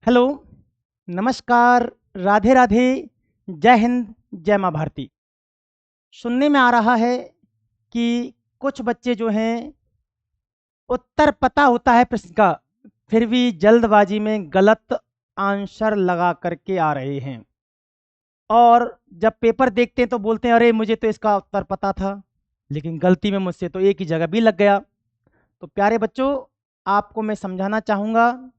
Hello, नमस्कार, राधे राधे, जय हिंद, जय माँ भारती। सुनने में आ रहा है कि कुछ बच्चे जो हैं, उत्तर पता होता है प्रश्न का, फिर भी जल्दबाजी में गलत आंसर लगा कर के आ रहे हैं। और जब पेपर देखते हैं तो बोलते हैं, अरे मुझे तो इसका उत्तर पता था, लेकिन गलती में मुझसे तो एक ही जगह भी लग गया। तो प्यारे बच्चों, आपको मैं समझाना चाहूँगा,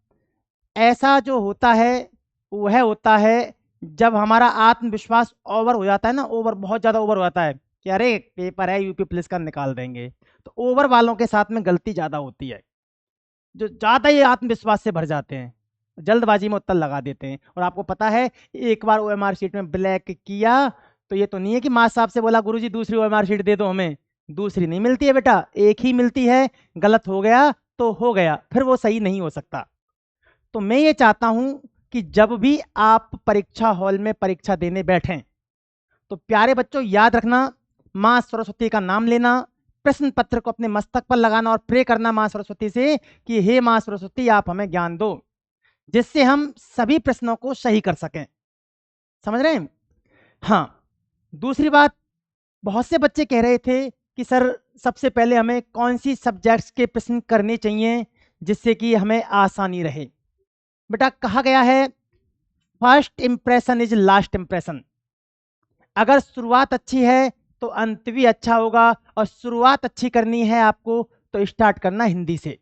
ऐसा जो होता है वह होता है जब हमारा आत्मविश्वास ओवर हो जाता है ना, ओवर बहुत ज़्यादा ओवर हो जाता है कि अरे पेपर है यूपी पुलिस का निकाल देंगे। तो ओवर वालों के साथ में गलती ज़्यादा होती है, जो ज़्यादा ही आत्मविश्वास से भर जाते हैं, जल्दबाजी में उत्तर लगा देते हैं। और आपको पता है, एक बार ओएमआर शीट में ब्लैक किया तो ये तो नहीं है कि माँ साहब से बोला गुरुजी दूसरी ओएमआर शीट दे दो हमें, दूसरी नहीं मिलती है बेटा, एक ही मिलती है। गलत हो गया तो हो गया, फिर वो सही नहीं हो सकता। तो मैं ये चाहता हूं कि जब भी आप परीक्षा हॉल में परीक्षा देने बैठें तो प्यारे बच्चों याद रखना, मां सरस्वती का नाम लेना, प्रश्न पत्र को अपने मस्तक पर लगाना और प्रे करना मां सरस्वती से कि हे मां सरस्वती आप हमें ज्ञान दो, जिससे हम सभी प्रश्नों को सही कर सकें। समझ रहे हैं? हाँ, दूसरी बात, बहुत से बच्चे कह रहे थे कि सर सबसे पहले हमें कौन सी सब्जेक्ट्स के प्रश्न करने चाहिए जिससे कि हमें आसानी रहे। बेटा कहा गया है, first impression is last impression. अगर शुरुआत अच्छी है तो अंत भी अच्छा होगा, और शुरुआत अच्छी करनी है आपको तो स्टार्ट करना हिंदी से,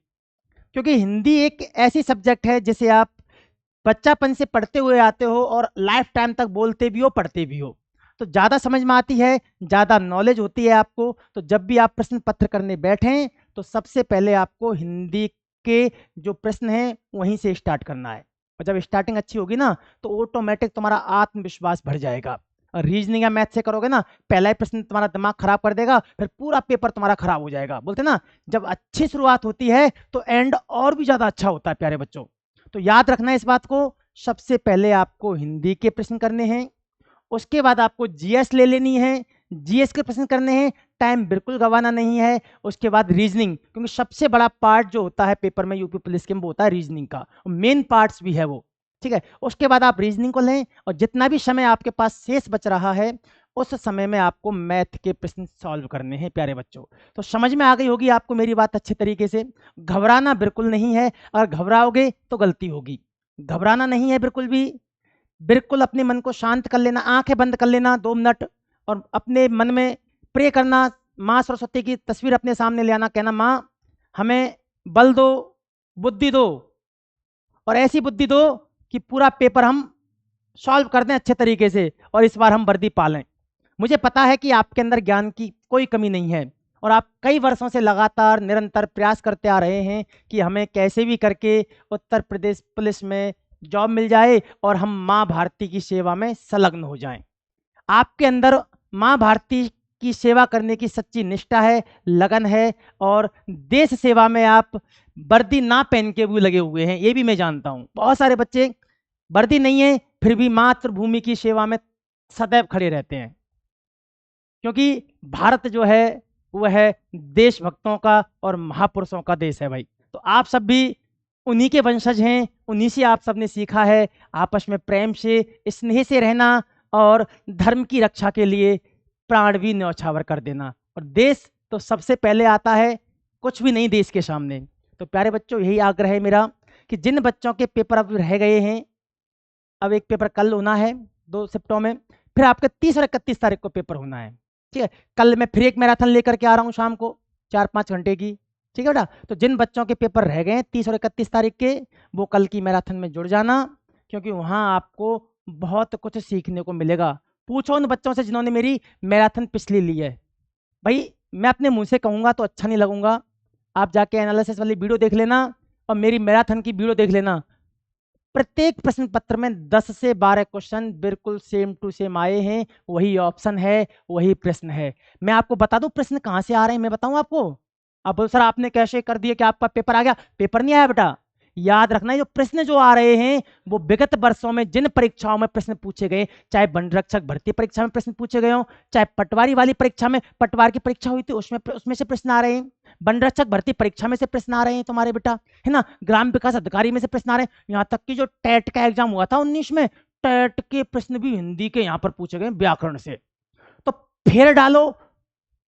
क्योंकि हिंदी एक ऐसी सब्जेक्ट है जिसे आप बच्चापन से पढ़ते हुए आते हो और लाइफ टाइम तक बोलते भी हो पढ़ते भी हो, तो ज़्यादा समझ में आती है, ज़्यादा नॉलेज होती है आपको। तो जब भी आप प्रश्न पत्र करने बैठें तो सबसे पहले आपको हिंदी के जो प्रश्न हैं वहीं से स्टार्ट करना है। और जब स्टार्टिंग अच्छी होगी ना तो ऑटोमेटिक तुम्हारा आत्मविश्वास बढ़ जाएगा। और रीजनिंग या मैथ से करोगे ना, पहला ही प्रश्न तुम्हारा दिमाग खराब कर देगा, फिर पूरा पेपर तुम्हारा खराब हो जाएगा। बोलते ना, जब अच्छी शुरुआत होती है तो एंड और भी ज़्यादा अच्छा होता है प्यारे बच्चों। तो याद रखना इस बात को, सबसे पहले आपको हिंदी के प्रश्न करने हैं, उसके बाद आपको जीएस ले लेनी है, जीएस के प्रश्न करने हैं, टाइम बिल्कुल गंवाना नहीं है। उसके बाद रीजनिंग, क्योंकि सबसे बड़ा पार्ट जो होता है पेपर में यूपी पुलिस के में वो होता है रीजनिंग का, मेन पार्ट्स भी है वो। ठीक है, उसके बाद आप रीजनिंग को लें, और जितना भी समय आपके पास शेष बच रहा है उस समय में आपको मैथ के प्रश्न सॉल्व करने हैं प्यारे बच्चों। तो समझ में आ गई होगी आपको मेरी बात अच्छे तरीके से। घबराना बिल्कुल नहीं है, अगर घबराओगे तो गलती होगी। घबराना नहीं है बिल्कुल भी, बिल्कुल अपने मन को शांत कर लेना, आंखें बंद कर लेना 2 मिनट, और अपने मन में प्रे करना, माँ सरस्वती की तस्वीर अपने सामने ले आना, कहना माँ हमें बल दो, बुद्धि दो, और ऐसी बुद्धि दो कि पूरा पेपर हम सॉल्व कर दें अच्छे तरीके से और इस बार हम वर्दी पालें। मुझे पता है कि आपके अंदर ज्ञान की कोई कमी नहीं है, और आप कई वर्षों से लगातार निरंतर प्रयास करते आ रहे हैं कि हमें कैसे भी करके उत्तर प्रदेश पुलिस में जॉब मिल जाए और हम माँ भारती की सेवा में संलग्न हो जाएं। आपके अंदर माँ भारती की सेवा करने की सच्ची निष्ठा है, लगन है, और देश सेवा में आप वर्दी ना पहन के भी लगे हुए हैं, ये भी मैं जानता हूँ। बहुत सारे बच्चे वर्दी नहीं है फिर भी मातृभूमि की सेवा में सदैव खड़े रहते हैं, क्योंकि भारत जो है वह है देशभक्तों का और महापुरुषों का देश है भाई। तो आप सब भी उन्हीं के वंशज हैं, उन्हीं से आप सब ने सीखा है आपस में प्रेम से स्नेह से रहना, और धर्म की रक्षा के लिए प्राण भी न्यौछावर कर देना। और देश तो सबसे पहले आता है, कुछ भी नहीं देश के सामने। तो प्यारे बच्चों यही आग्रह है मेरा कि जिन बच्चों के पेपर अब रह गए हैं, अब एक पेपर कल होना है 2 सिफ्टों में, फिर आपके 30 और 31 तारीख को पेपर होना है। ठीक है, कल मैं फिर एक मैराथन लेकर के आ रहा हूँ शाम को 4-5 घंटे की। ठीक है बेटा, तो जिन बच्चों के पेपर रह गए हैं 30 और 31 तारीख के, वो कल की मैराथन में जुड़ जाना, क्योंकि वहाँ आपको बहुत कुछ सीखने को मिलेगा। पूछो उन बच्चों से जिन्होंने मेरी मैराथन पिछली ली है। भाई मैं अपने मुंह से कहूँगा तो अच्छा नहीं लगूंगा, आप जाके एनालिसिस वाली वीडियो देख लेना और मेरी मैराथन की वीडियो देख लेना। प्रत्येक प्रश्न पत्र में 10 से 12 क्वेश्चन बिल्कुल सेम टू सेम आए हैं, वही ऑप्शन है, वही प्रश्न है। मैं आपको बता दूं प्रश्न कहां से आ रहे हैं, मैं बताऊं आपको। अब सर आपने कैसे कर दिया कि आपका पेपर आ गया? पेपर नहीं आया बेटा, याद रखना है जो प्रश्न जो आ रहे हैं वो विगत वर्षों में जिन परीक्षाओं में प्रश्न पूछे गए, चाहे वन रक्षक भर्ती परीक्षा में प्रश्न पूछे गए हो, चाहे पटवारी वाली परीक्षा में, पटवार की परीक्षा हुई थी उसमें से प्रश्न आ रहे हैं, वन रक्षक भर्ती परीक्षा में से प्रश्न आ रहे हैं तुम्हारे बेटा, है ना, ग्राम विकास अधिकारी में से प्रश्न आ रहे हैं, यहाँ तक कि जो टेट का एग्जाम हुआ था 19 में, टेट के प्रश्न भी हिंदी के यहाँ पर पूछे गए व्याकरण से। तो फिर डालो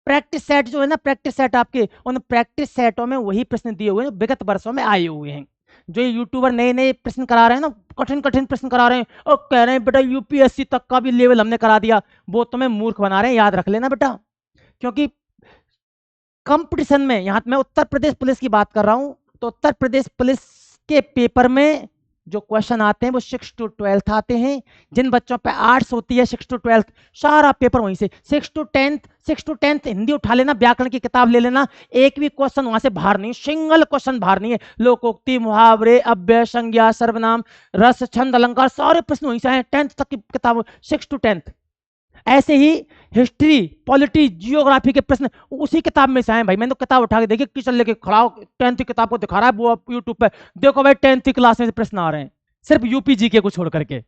प्रैक्टिस सेट जो है ना, प्रैक्टिस सेट आपके, उन प्रैक्टिस सेटों में वही प्रश्न दिए हुए हैं विगत वर्षों में आए हुए हैं। जो ये यूट्यूबर नए नए प्रश्न करा रहे हैं ना, कठिन कठिन प्रश्न करा रहे हैं और कह रहे हैं बेटा यूपीएससी तक का भी लेवल हमने करा दिया, वो तुम्हें मूर्ख बना रहे हैं, याद रख लेना बेटा। क्योंकि कंपटीशन में, यहां मैं उत्तर प्रदेश पुलिस की बात कर रहा हूं, तो उत्तर प्रदेश पुलिस के पेपर में जो क्वेश्चन आते हैं वो 6 to 12 आते हैं। जिन बच्चों पे आर्ट्स होती है 6 to 12 सारा पेपर वहीं से, 6 to 10th हिंदी उठा लेना, व्याकरण की किताब ले लेना, एक भी क्वेश्चन वहां से बाहर नहीं, सिंगल क्वेश्चन बाहर नहीं है। लोकोक्ति, मुहावरे, अव्यय, संज्ञा, सर्वनाम, रस, छंद, अलंकार, सारे प्रश्न वहीं से आए, 10th तक की किताब, 6 to 10th। ऐसे ही हिस्ट्री, पॉलिटी, जियोग्राफी के प्रश्न उसी किताब में से आए भाई। मैंने तो किताब उठा के देखी, किचन लेके खड़ा हो, 10th की किताब को दिखा रहा है वो यूट्यूब पे, देखो भाई 10th क्लास में से प्रश्न आ रहे हैं, सिर्फ यूपी जीके को छोड़ करके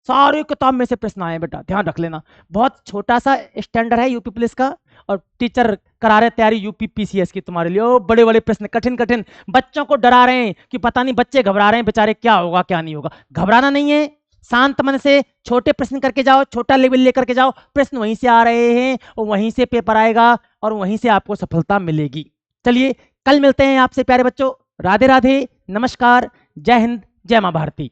सारी किताब में से प्रश्न आए बेटा, ध्यान रख लेना। बहुत छोटा सा स्टैंडर्ड है यूपी पुलिस का, और टीचर करा रहे तैयारी यूपी पीसीएस की तुम्हारे लिए। ओ बड़े बड़े प्रश्न, कठिन कठिन, बच्चों को डरा रहे हैं कि पता नहीं, बच्चे घबरा रहे हैं बेचारे, क्या होगा क्या नहीं होगा। घबराना नहीं है, शांत मन से छोटे प्रश्न करके जाओ, छोटा लेवल लेकर के जाओ, प्रश्न वहीं से आ रहे हैं और वहीं से पेपर आएगा और वहीं से आपको सफलता मिलेगी। चलिए कल मिलते हैं आपसे प्यारे बच्चों। राधे राधे, नमस्कार, जय हिंद, जय मां भारती।